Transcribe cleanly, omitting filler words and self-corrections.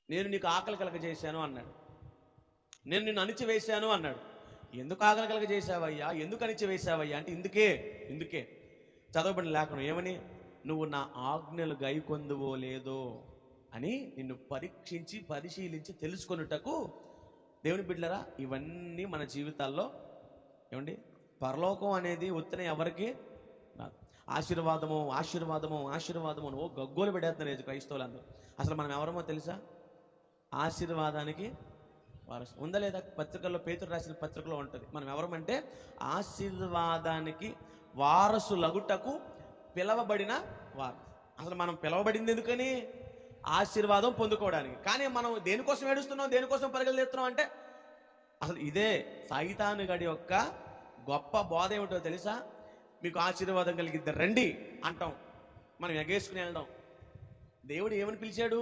నేను నీకు ఆకలి కలగజేశాను అన్నాడు. నేను నిన్ను అణిచివేశాను అన్నాడు. ఎందుకు ఆకలి కలగజేశావయ్యా, ఎందుకు అణిచివేశావయ్యా అంటే ఇందుకే చదవబడిన లేఖనం ఏమని, నువ్వు నా ఆజ్ఞలు గైకొందువో లేదో అని నిన్ను పరీక్షించి పరిశీలించి తెలుసుకొనుటకు. దేవుని బిడ్డలారా, ఇవన్నీ మన జీవితాల్లో ఏమండి, పరలోకం అనేది ఉత్తర ఎవరికి రాదు. ఆశీర్వాదము ఆశీర్వాదము ఆశీర్వాదము ఓ గగ్గోలు పెడేస్తున్నారు క్రైస్తవులందరూ. అసలు మనం ఎవరమో తెలుసా? ఆశీర్వాదానికి వారసు. ఉందా లేదా? పత్రికల్లో, పేతురు రాసిన పత్రికలో ఉంటుంది. మనం ఎవరమంటే ఆశీర్వాదానికి వారసులగుటకు పిలవబడిన వారు. అసలు మనం పిలవబడింది ఎందుకని? ఆశీర్వాదం పొందుకోవడానికి. కానీ మనం దేనికోసం ఏడుస్తున్నాం, దేనికోసం పరిగెత్తుతున్నాం అంటే అసలు ఇదే సైతాను గడి యొక్క గొప్ప బోధ ఏమిటో తెలుసా? మీకు ఆశీర్వాదం కలిగిద్దాం రండి అంటాం, మనం ఎగేసుకుని వెళ్దాం. దేవుడు ఏమని పిలిచాడు?